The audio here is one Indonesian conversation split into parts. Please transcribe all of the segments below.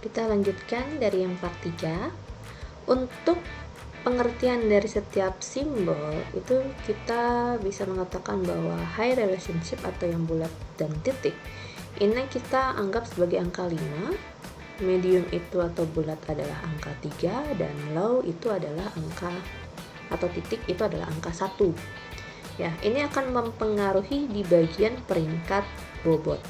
kita lanjutkan dari yang part 3. Untuk pengertian dari setiap simbol itu kita bisa mengatakan bahwa high relationship atau yang bulat dan titik ini kita anggap sebagai angka 5, medium itu atau bulat adalah angka 3, dan low itu adalah angka atau titik itu adalah angka 1. Ya, ini akan mempengaruhi di bagian peringkat bobot.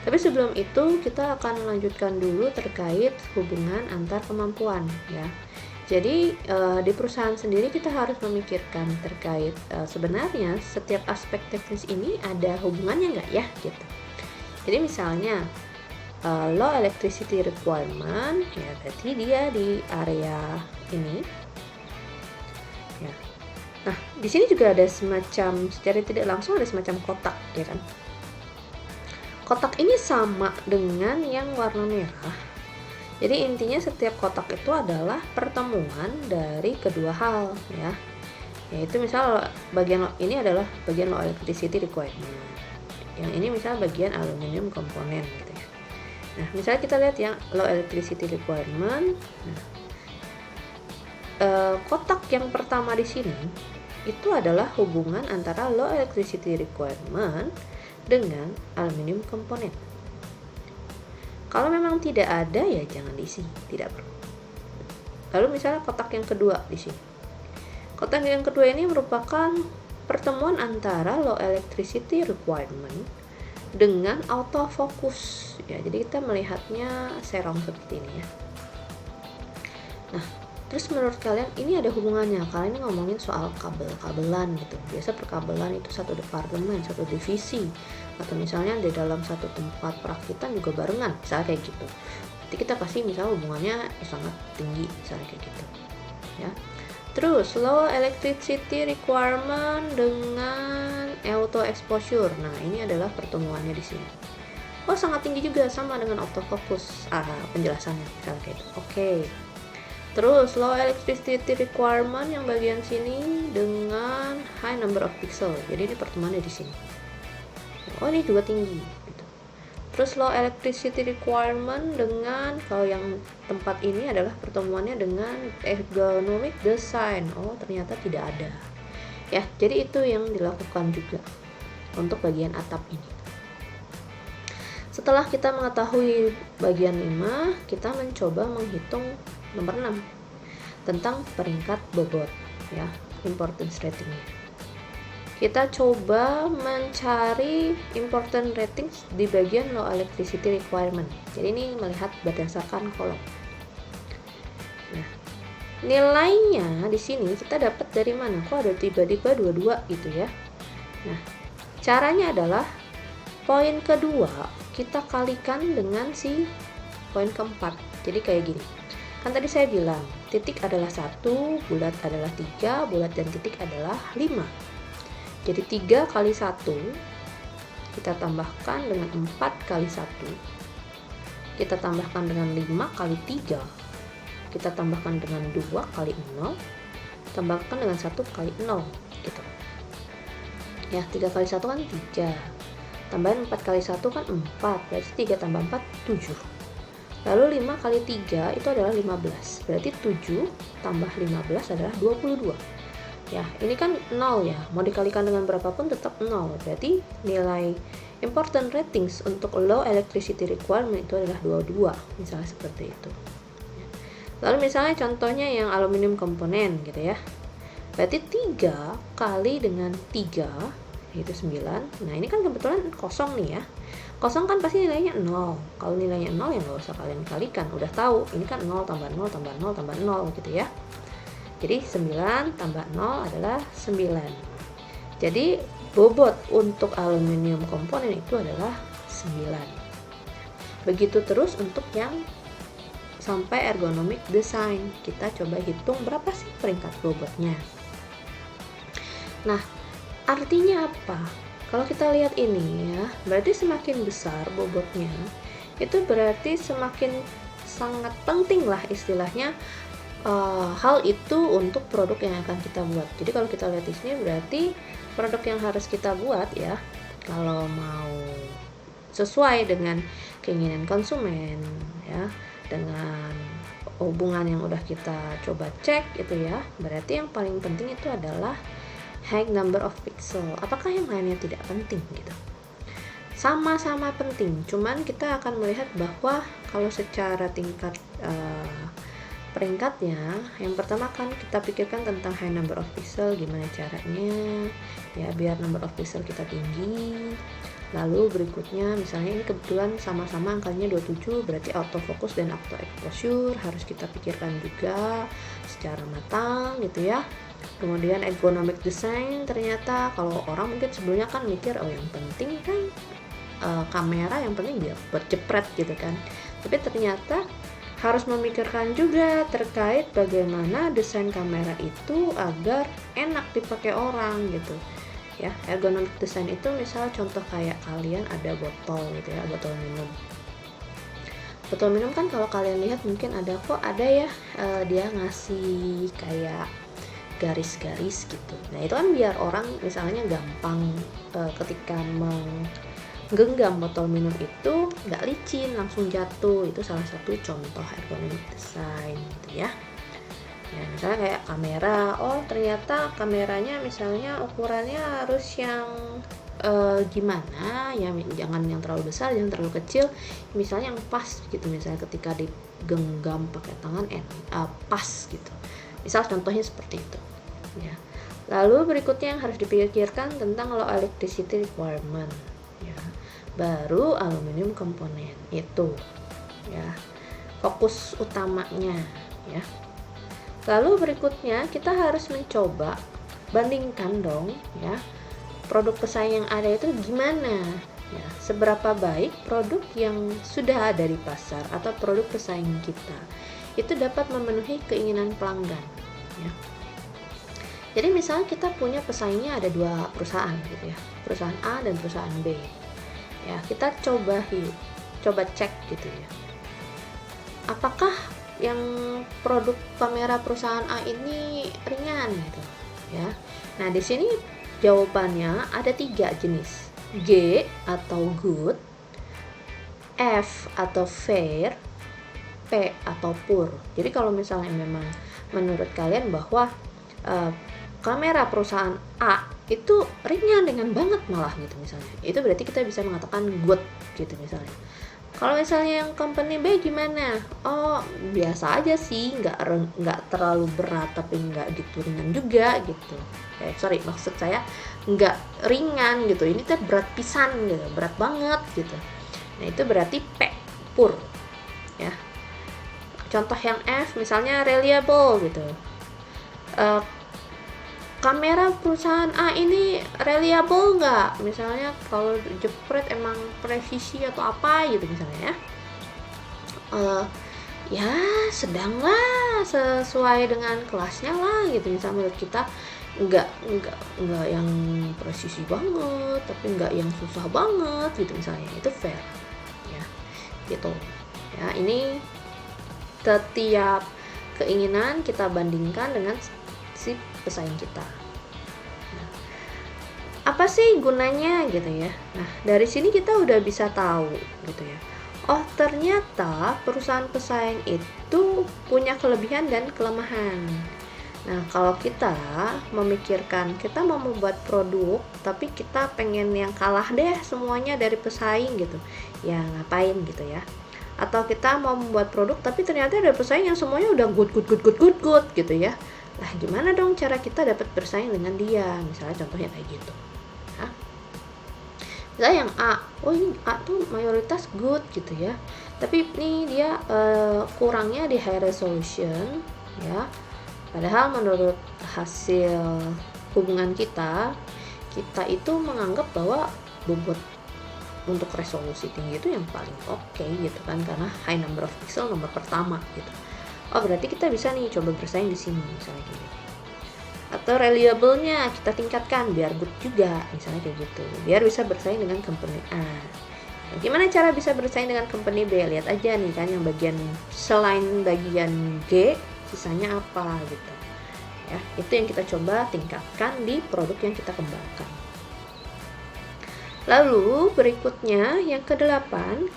Tapi sebelum itu kita akan melanjutkan dulu terkait hubungan antar kemampuan ya. Jadi di perusahaan sendiri kita harus memikirkan terkait sebenarnya setiap aspek teknis ini ada hubungannya nggak ya gitu. Jadi misalnya low electricity requirement ya berarti dia di area ini. Ya. Nah di sini juga ada semacam secara tidak langsung ada semacam kotak ya kan. Kotak ini sama dengan yang warna merah. Jadi intinya setiap kotak itu adalah pertemuan dari kedua hal ya. Yaitu misal bagian ini adalah bagian low electricity requirement. Yang ini misal bagian aluminium komponen gitu ya. Nah, misalnya kita lihat yang low electricity requirement. Nah, kotak yang pertama di sini itu adalah hubungan antara low electricity requirement dengan aluminium komponen. Kalau memang tidak ada ya jangan diisi, tidak perlu. Lalu misalnya kotak yang kedua di sini. Kotak yang kedua ini merupakan pertemuan antara low electricity requirement dengan autofocus. Ya, jadi kita melihatnya serong seperti ini ya. Nah, terus menurut kalian ini ada hubungannya? Kalian ini ngomongin soal kabel-kabelan gitu. Biasa perkabelan itu satu departemen, satu divisi, atau misalnya di dalam satu tempat perakitan juga barengan, misalnya kayak gitu. Jadi kita pasti misalnya hubungannya sangat tinggi, misalnya kayak gitu. Ya. Terus low electricity requirement dengan auto exposure. Nah ini adalah pertemuannya di sini. Oh sangat tinggi juga sama dengan autofocus. Penjelasannya misalnya kayak gitu. Oke. Terus low electricity requirement yang bagian sini dengan high number of pixel. Jadi ini pertemuannya di sini. Oh ini juga tinggi. Gitu. Terus low electricity requirement dengan kalau yang tempat ini adalah pertemuannya dengan ergonomic design. Oh ternyata tidak ada. Ya jadi itu yang dilakukan juga untuk bagian atap ini. Setelah kita mengetahui bagian 5, kita mencoba menghitung nomor 6 tentang peringkat bobot ya, importance ratingnya. Kita coba mencari important ratings di bagian low electricity requirement. Jadi ini melihat berdasarkan kolom. Nah, nilainya di sini kita dapat dari mana? Kok ada tiba-tiba 22 gitu ya. Nah, caranya adalah poin kedua kita kalikan dengan si poin keempat. Jadi kayak gini. Kan tadi saya bilang titik adalah 1, bulat adalah 3, bulat dan titik adalah 5. Jadi 3 kali 1 kita tambahkan dengan 4 kali 1, kita tambahkan dengan 5 kali 3, kita tambahkan dengan 2 kali 0, tambahkan dengan 1 kali 0 gitu. Ya 3 kali 1 kan 3, tambahan 4 kali 1 kan 4, berarti 3 tambah 4 7. Lalu 5 kali 3 itu adalah 15. Berarti 7 tambah 15 adalah 22. Ya, ini kan 0 ya. Mau dikalikan dengan berapapun tetap 0. Berarti nilai important ratings untuk low electricity requirement itu adalah 22. Misalnya seperti itu. Lalu misalnya contohnya yang aluminium komponen gitu ya. Berarti 3 kali dengan 3 yaitu 9. Nah, ini kan kebetulan kosong nih ya. Kosong kan pasti nilainya 0. Kalau nilainya 0 ya nggak usah kalian kalikan, udah tahu ini kan 0 tambah 0 tambah 0 tambah 0 gitu ya. Jadi 9 tambah 0 adalah 9. Jadi bobot untuk aluminium komponen itu adalah 9. Begitu terus untuk yang sampai ergonomic design. Kita coba hitung berapa sih peringkat bobotnya. Nah, artinya apa? Kalau kita lihat ini ya, berarti semakin besar bobotnya, itu berarti semakin sangat penting lah istilahnya hal itu untuk produk yang akan kita buat. Jadi kalau kita lihat di sini berarti produk yang harus kita buat ya, kalau mau sesuai dengan keinginan konsumen ya, dengan hubungan yang udah kita coba cek itu ya. Berarti yang paling penting itu adalah high number of pixel. Apakah yang lainnya tidak penting gitu? Sama-sama penting, cuman kita akan melihat bahwa kalau secara tingkat peringkatnya, yang pertama kan kita pikirkan tentang high number of pixel, gimana caranya ya biar number of pixel kita tinggi. Lalu berikutnya misalnya ini kebetulan sama-sama angkanya 27, berarti autofocus dan auto exposure harus kita pikirkan juga secara matang gitu ya. Kemudian ergonomic design, ternyata kalau orang mungkin sebelumnya kan mikir yang penting kan kamera, yang penting dia berjepret gitu kan, tapi ternyata harus memikirkan juga terkait bagaimana desain kamera itu agar enak dipakai orang gitu ya. Ergonomic design itu misal contoh kayak kalian ada botol gitu ya, botol minum kan kalau kalian lihat mungkin ada ya dia ngasih kayak garis-garis gitu. Nah itu kan biar orang misalnya gampang ketika menggenggam botol minum itu nggak licin, langsung jatuh. Itu salah satu contoh ergonomic design gitu ya. Ya misalnya kayak kamera, ternyata kameranya misalnya ukurannya harus yang gimana ya, jangan yang terlalu besar, jangan terlalu kecil, misalnya yang pas gitu, misalnya ketika digenggam pakai tangan pas gitu, misal contohnya seperti itu ya. Lalu berikutnya yang harus dipikirkan tentang low electricity requirement ya, baru aluminium komponen itu ya fokus utamanya ya. Lalu berikutnya kita harus mencoba bandingkan dong ya, produk pesaing yang ada itu gimana ya, seberapa baik produk yang sudah ada di pasar atau produk pesaing kita itu dapat memenuhi keinginan pelanggan ya. Jadi misalnya kita punya pesaingnya ada 2 perusahaan gitu ya, perusahaan A dan perusahaan B ya, kita coba cek gitu ya, apakah yang produk kamera perusahaan A ini ringan gitu ya. Nah di sini jawabannya ada 3 jenis, G atau good, F atau fair, P atau poor. Jadi kalau misalnya memang menurut kalian bahwa kamera perusahaan A itu ringan dengan banget malah gitu misalnya, itu berarti kita bisa mengatakan good gitu misalnya. Kalau misalnya yang company B gimana? Biasa aja sih, nggak terlalu berat tapi nggak gitu ringan juga gitu. Maksud saya nggak ringan gitu, ini tuh berat pisan gitu, berat banget gitu. Nah itu berarti P, poor ya. Contoh yang F misalnya reliable gitu. Kamera perusahaan A ini reliable nggak? Misalnya kalau jepret emang presisi atau apa gitu misalnya ya. Ya sedang lah, sesuai dengan kelasnya lah gitu. Misalnya menurut kita nggak yang presisi banget, tapi nggak yang susah banget gitu misalnya, itu fair ya gitu ya. Ini setiap keinginan kita bandingkan dengan si pesaing kita. Nah, apa sih gunanya gitu ya? Nah, dari sini kita udah bisa tahu gitu ya. Ternyata perusahaan pesaing itu punya kelebihan dan kelemahan. Nah, kalau kita memikirkan kita mau membuat produk tapi kita pengen yang kalah deh semuanya dari pesaing gitu, ya ngapain gitu ya. Atau kita mau membuat produk tapi ternyata ada pesaing yang semuanya udah good gitu ya. Nah, gimana dong cara kita dapat bersaing dengan dia? Misalnya contohnya kayak gitu. Nah, misalnya yang A, ini A tuh mayoritas good gitu ya. Tapi ini dia kurangnya di high resolution ya. Padahal menurut hasil hubungan kita itu menganggap bahwa bobot untuk resolusi tinggi itu yang paling oke gitu kan, karena high number of pixel nomor pertama gitu. Berarti kita bisa nih coba bersaing di sini misalnya kayak gitu. Atau reliable-nya kita tingkatkan biar good juga misalnya kayak gitu, biar bisa bersaing dengan company A. Nah, gimana cara bisa bersaing dengan company B? Lihat aja nih kan yang bagian selain bagian G sisanya apa gitu ya. Itu yang kita coba tingkatkan di produk yang kita kembangkan. Lalu berikutnya yang ke-8,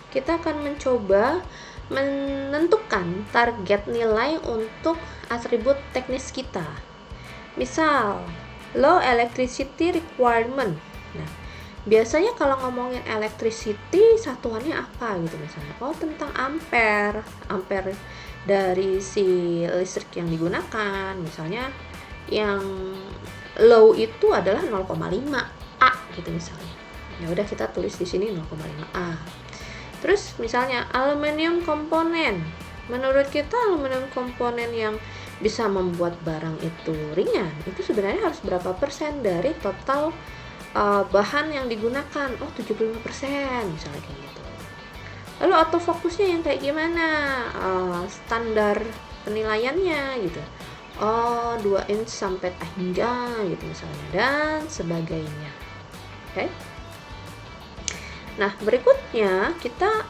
kita akan mencoba menentukan target nilai untuk atribut teknis kita. Misal, low electricity requirement. Nah, biasanya kalau ngomongin electricity, satuannya apa gitu misalnya. Oh, tentang ampere. Ampere dari si listrik yang digunakan. Misalnya yang low itu adalah 0,5 A gitu misalnya. Ya udah, kita tulis di sini 0,5 A. Terus misalnya aluminium komponen. Menurut kita aluminium komponen yang bisa membuat barang itu ringan, itu sebenarnya harus berapa persen dari total bahan yang digunakan? Oh, 75% misalnya kayak gitu. Lalu autofokusnya yang kayak gimana? Standar penilaiannya gitu. Oh, 2 inch sampai hingga gitu misalnya, dan sebagainya. Oke. Nah, berikutnya kita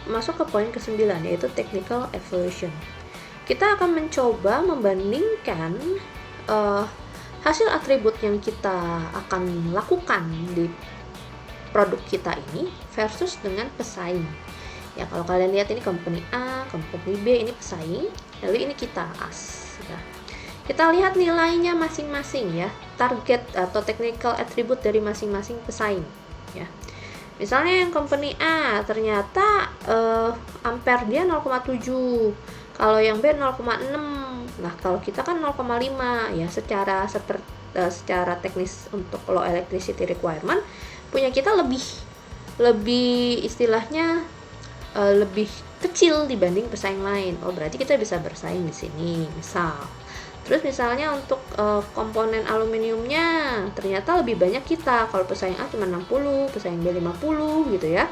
masuk ke poin ke-9, yaitu technical evaluation. Kita akan mencoba membandingkan hasil atribut yang kita akan lakukan di produk kita ini versus dengan pesaing. Ya, kalau kalian lihat ini company A, company B, ini pesaing, lalu ini kita as. Ya. Kita lihat nilainya masing-masing ya, target atau technical attribute dari masing-masing pesaing. Ya. Misalnya yang company A ternyata ampere dia 0,7, kalau yang B 0,6. Nah, kalau kita kan 0,5 ya, secara teknis untuk low electricity requirement punya kita lebih istilahnya lebih kecil dibanding pesaing lain. Oh, berarti kita bisa bersaing di sini, misal. Terus misalnya untuk komponen aluminiumnya ternyata lebih banyak kita. Kalau pesaing A cuma 60, pesaing B 50 gitu ya.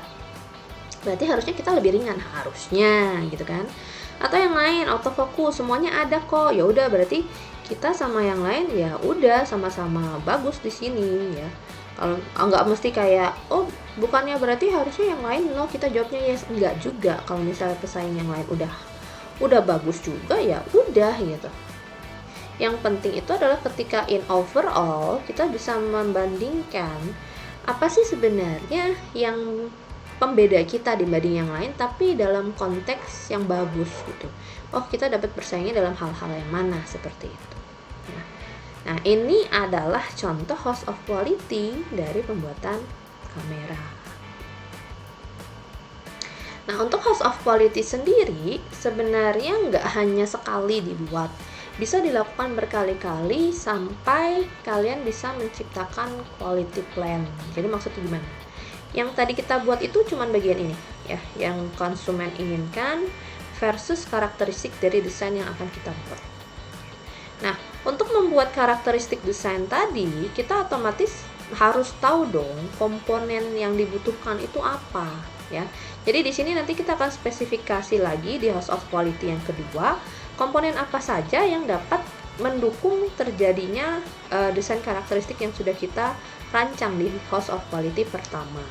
Berarti harusnya kita lebih ringan, harusnya gitu kan. Atau yang lain autofocus, semuanya ada kok. Ya udah, berarti kita sama yang lain ya udah sama-sama bagus di sini ya. Kalau enggak mesti kayak oh bukannya berarti harusnya yang lain, no, kita jawabnya yes. Enggak juga. Kalau misalnya pesaing yang lain udah bagus juga, ya udah gitu. Yang penting itu adalah ketika in overall kita bisa membandingkan apa sih sebenarnya yang pembeda kita dibanding yang lain, tapi dalam konteks yang bagus gitu. Oh, kita dapat bersaingnya dalam hal-hal yang mana, seperti itu. Nah, ini adalah contoh host of quality dari pembuatan kamera. Nah, untuk host of quality sendiri sebenarnya nggak hanya sekali dibuat, bisa dilakukan berkali-kali sampai kalian bisa menciptakan quality plan. Jadi maksudnya gimana? Yang tadi kita buat itu cuma bagian ini ya, yang konsumen inginkan versus karakteristik dari desain yang akan kita buat. Nah, untuk membuat karakteristik desain tadi, kita otomatis harus tahu dong komponen yang dibutuhkan itu apa ya. Jadi di sini nanti kita akan spesifikasi lagi di host of quality yang kedua, komponen apa saja yang dapat mendukung terjadinya desain karakteristik yang sudah kita rancang di host of quality pertama.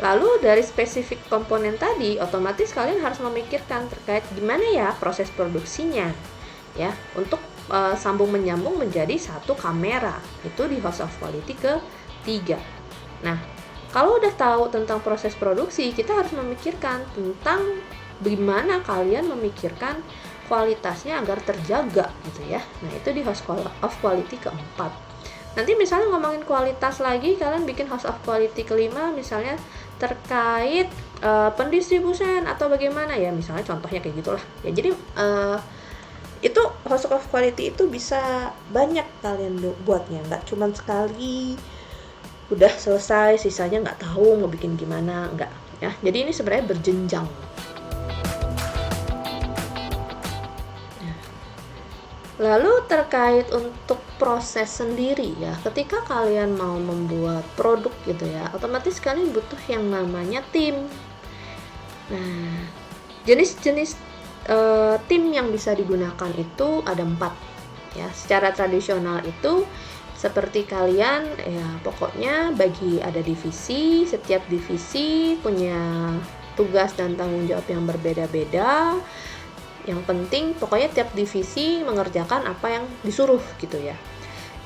Lalu dari spesifik komponen tadi, otomatis kalian harus memikirkan terkait gimana ya proses produksinya ya, untuk sambung menyambung menjadi satu kamera. Itu di host of quality ke-3. Nah, kalau udah tahu tentang proses produksi, kita harus memikirkan tentang bagaimana kalian memikirkan kualitasnya agar terjaga gitu ya. Nah, itu di host of quality ke-4. Nanti misalnya ngomongin kualitas lagi, kalian bikin host of quality ke-5 misalnya terkait pendistribusian atau bagaimana ya, misalnya contohnya kayak gitulah. Ya, jadi itu host of quality itu bisa banyak kalian buatnya, nggak cuma sekali udah selesai sisanya nggak tahu mau bikin gimana, nggak ya. Jadi ini sebenarnya berjenjang. Lalu terkait untuk proses sendiri ya, ketika kalian mau membuat produk gitu ya, otomatis kalian butuh yang namanya tim. Nah, jenis-jenis tim yang bisa digunakan itu ada 4 ya. Secara tradisional itu seperti kalian ya, pokoknya ada divisi, setiap divisi punya tugas dan tanggung jawab yang berbeda-beda. Yang penting pokoknya tiap divisi mengerjakan apa yang disuruh gitu ya.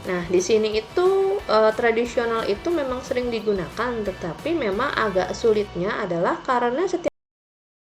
Nah, di sini itu tradisional itu memang sering digunakan, tetapi memang agak sulitnya adalah karena setiap